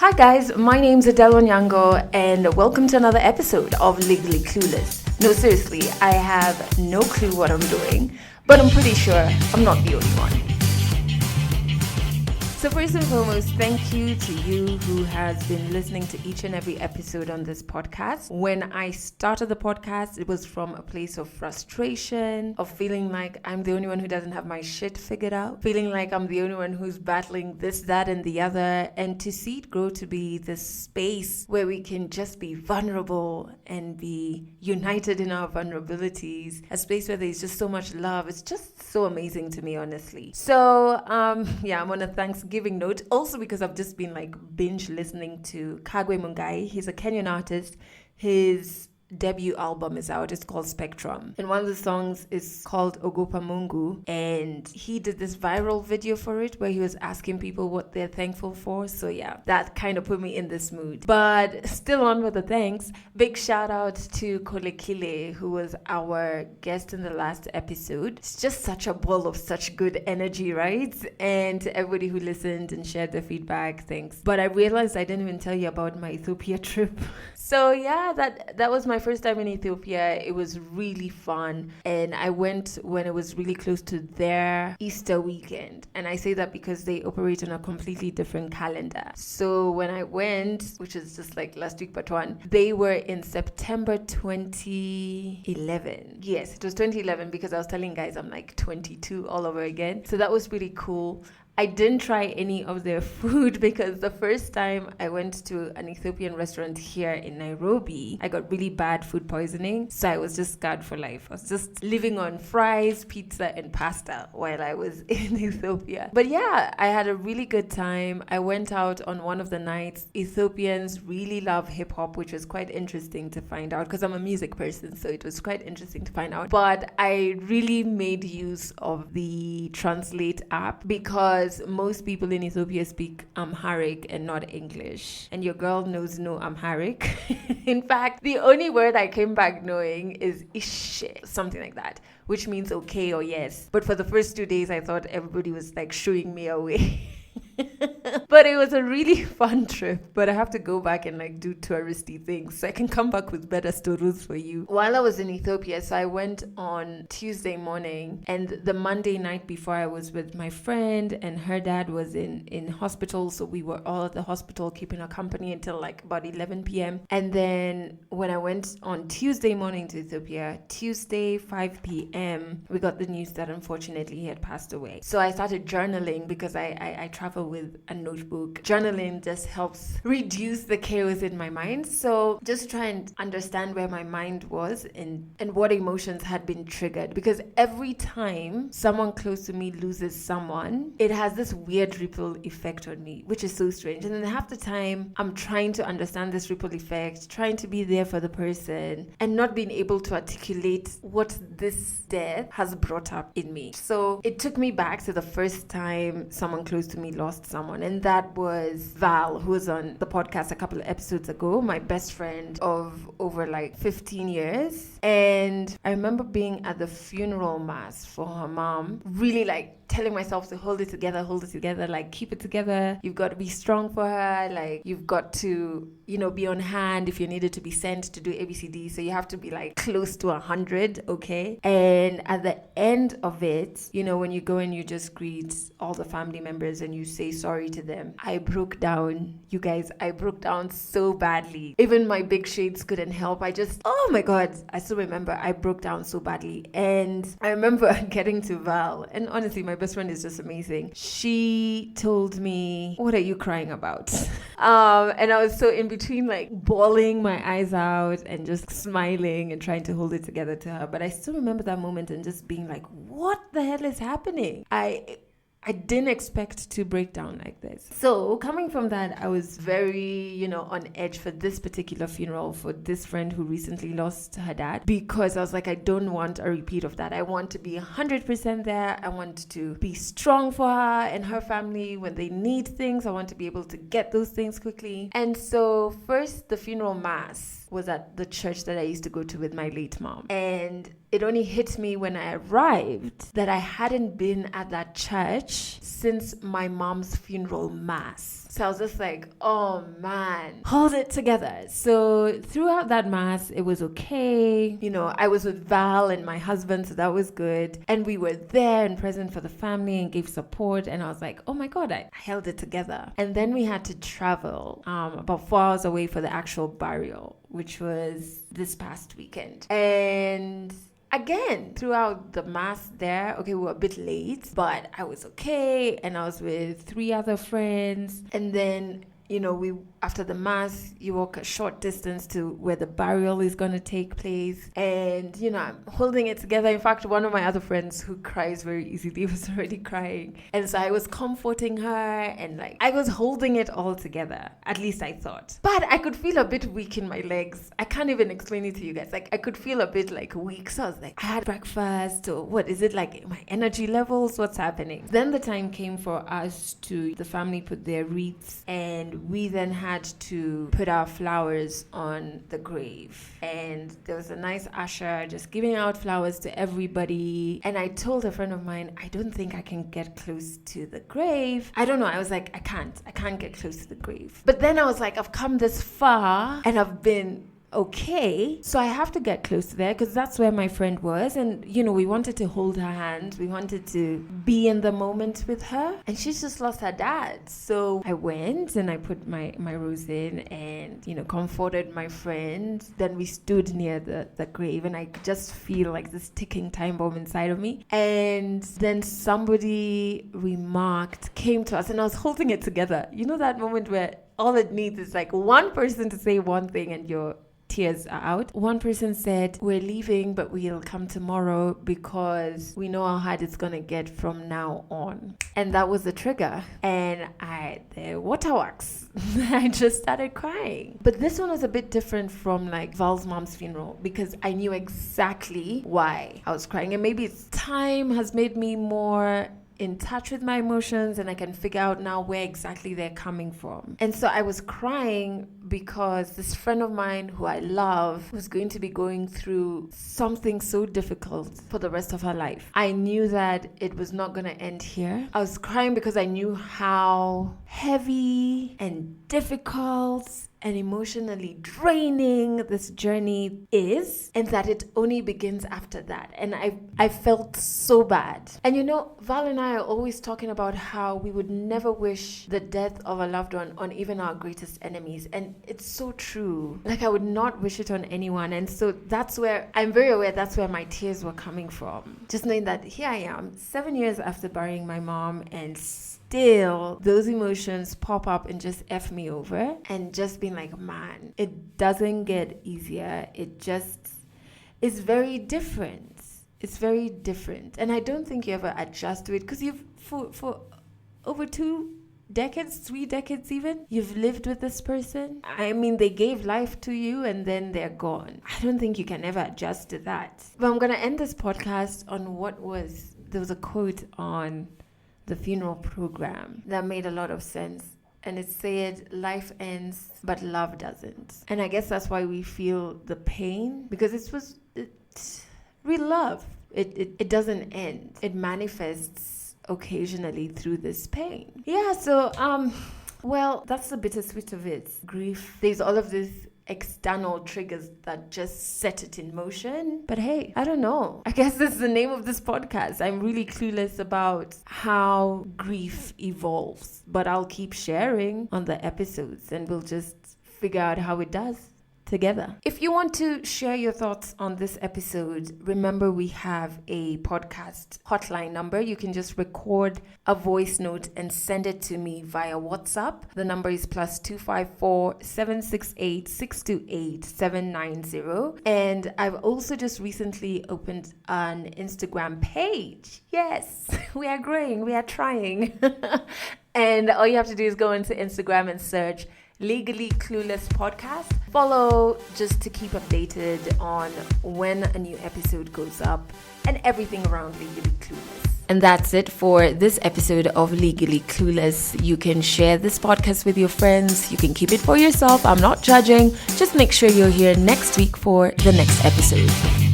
Hi guys, my name's Adele Onyango and welcome to another episode of Legally Clueless. No, seriously, I have no clue what I'm doing, but I'm pretty sure I'm not the only one. So first and foremost, thank you to you who has been listening to each and every episode on this podcast. When I started the podcast, it was from a place of frustration, of feeling like I'm the only one who doesn't have my shit figured out, feeling like I'm the only one who's battling this, that, and the other, and to see it grow to be this space where we can just be vulnerable and be united in our vulnerabilities, a space where there's just so much love. It's just so amazing to me, honestly. So, I'm on a Thanksgiving note, also because I've just been like binge listening to Kagwe Mungai. He's a Kenyan artist. His debut album is out. It's called Spectrum, and one of the songs is called Ogopa Mungu, and he did this viral video for it where he was asking people what they're thankful for. So yeah, that kind of put me in this mood. But still on with the thanks, big shout out to Kolekile, who was our guest in the last episode. It's just such a ball of such good energy, right? And to everybody who listened and shared their feedback, thanks. But I realized I didn't even tell you about my Ethiopia trip. So yeah, that was my first time in Ethiopia. It was really fun, and I went when it was really close to their Easter weekend, and I say that because they operate on a completely different calendar. So when I went, which is just like last week but one, they were in September 2011. Yes, it was 2011 because I was telling guys I'm like 22 all over again. So that was pretty cool. I didn't try any of their food because the first time I went to an Ethiopian restaurant here in Nairobi, I got really bad food poisoning. So I was just scarred for life. I was just living on fries, pizza, and pasta while I was in Ethiopia. But yeah, I had a really good time. I went out on one of the nights. Ethiopians really love hip hop, which was quite interesting to find out because I'm a music person. So it was quite interesting to find out. But I really made use of the Translate app because most people in Ethiopia speak Amharic and not English. And your girl knows no Amharic. In fact, the only word I came back knowing is ishe, something like that, which means okay or yes. But for the first 2 days, I thought everybody was like shooing me away. But it was a really fun trip. But I have to go back and like do touristy things so I can come back with better stories for you. While I was in Ethiopia, so I went on Tuesday morning, and the Monday night before I was with my friend, and her dad was in hospital, so we were all at the hospital keeping her company until like about 11 p.m. And then when I went on Tuesday morning to Ethiopia, Tuesday 5 p.m. we got the news that unfortunately he had passed away. So I started journaling because I travel with a notebook. Journaling just helps reduce the chaos in my mind. So just try and understand where my mind was and what emotions had been triggered. Because every time someone close to me loses someone, it has this weird ripple effect on me, which is so strange. And then half the time, I'm trying to understand this ripple effect, trying to be there for the person, and not being able to articulate what this death has brought up in me. So it took me back to the first time someone close to me lost someone, and that was Val, who was on the podcast a couple of episodes ago, my best friend of over like 15 years. And I remember being at the funeral mass for her mom, really like telling myself to hold it together, like keep it together. You've got to be strong for her. Like you've got to, be on hand if you needed to be sent to do ABCD. So you have to be like close to 100, okay? And at the end of it, when you go and you just greet all the family members and you say sorry to them, I broke down. You guys, I broke down so badly. Even my big shades couldn't help. Oh my God, I still remember I broke down so badly. And I remember getting to Val, and honestly, my best friend is just amazing. She told me, "What are you crying about?" And I was so in between, like bawling my eyes out and just smiling and trying to hold it together to her. But I still remember that moment and just being like, "What the hell is happening?" I didn't expect to break down like this. So coming from that, I was very, on edge for this particular funeral for this friend who recently lost her dad, because I was like, I don't want a repeat of that. I want to be 100% there. I want to be strong for her and her family when they need things. I want to be able to get those things quickly. And so first, the funeral mass was at the church that I used to go to with my late mom. And it only hit me when I arrived that I hadn't been at that church since my mom's funeral mass. So I was just like, oh man, hold it together. So throughout that mass, it was okay. You know, I was with Val and my husband, so that was good. And we were there and present for the family and gave support. And I was like, oh my God, I held it together. And then we had to travel about 4 hours away for the actual burial, which was this past weekend. And again, throughout the mass there, okay, we were a bit late, but I was okay. And I was with 3 other friends. And then, you know, after the mass, you walk a short distance to where the burial is going to take place. And, you know, I'm holding it together. In fact, one of my other friends who cries very easily was already crying. And so I was comforting her and like, I was holding it all together. At least I thought. But I could feel a bit weak in my legs. I can't even explain it to you guys. Like, I could feel a bit like weak. So I was like, I had breakfast, or what is it, like my energy levels? What's happening? Then the time came for us the family put their wreaths, and we then had to put our flowers on the grave. And there was a nice usher just giving out flowers to everybody. And I told a friend of mine, I don't think I can get close to the grave. I don't know. I was like, I can't get close to the grave. But then I was like, I've come this far and I've been okay, so I have to get close to there because that's where my friend was. And you know, we wanted to hold her hand, we wanted to be in the moment with her, and she's just lost her dad. So I went and I put my rose in and, you know, comforted my friend. Then we stood near the grave, and I could just feel like this ticking time bomb inside of me. And then somebody came to us, and I was holding it together. You know that moment where all it needs is like one person to say one thing and your tears are out. One person said, we're leaving, but we'll come tomorrow because we know how hard it's gonna get from now on. And that was the trigger. And the waterworks. I just started crying. But this one was a bit different from like Val's mom's funeral because I knew exactly why I was crying. And maybe time has made me more in touch with my emotions, and I can figure out now where exactly they're coming from. And so I was crying because this friend of mine who I love was going to be going through something so difficult for the rest of her life. I knew that it was not going to end here. I was crying because I knew how heavy and difficult and emotionally draining this journey is, and that it only begins after that. And I felt so bad. And you know, Val and I are always talking about how we would never wish the death of a loved one on even our greatest enemies. And it's so true. Like, I would not wish it on anyone. And so that's where I'm very aware that's where my tears were coming from. Just knowing that here I am, 7 years after burying my mom, and still those emotions pop up and just F me over, and just being like, man, it doesn't get easier. It just is very different. It's very different. And I don't think you ever adjust to it because you've, for over 2 decades, 3 decades even, you've lived with this person. I mean, they gave life to you and then they're gone. I don't think you can ever adjust to that. But I'm going to end this podcast on there was a quote on the funeral program that made a lot of sense. And it said, life ends, but love doesn't. And I guess that's why we feel the pain, because it's real love. It doesn't end. It manifests occasionally through this pain. Yeah, so, well, that's the bittersweet of it. Grief. There's all of this external triggers that just set it in motion. But hey, I don't know. I guess that's the name of this podcast. I'm really clueless about how grief evolves, but I'll keep sharing on the episodes and we'll just figure out how it does together. If you want to share your thoughts on this episode, remember we have a podcast hotline number. You can just record a voice note and send it to me via WhatsApp. The number is +254 768 628 790. And I've also just recently opened an Instagram page. Yes, we are growing, we are trying. And all you have to do is go into Instagram and search Legally Clueless Podcast. Follow just to keep updated on when a new episode goes up and everything around Legally Clueless. And that's it for this episode of Legally Clueless. You can share this podcast with your friends. You can keep it for yourself. I'm not judging. Just make sure you're here next week for the next episode.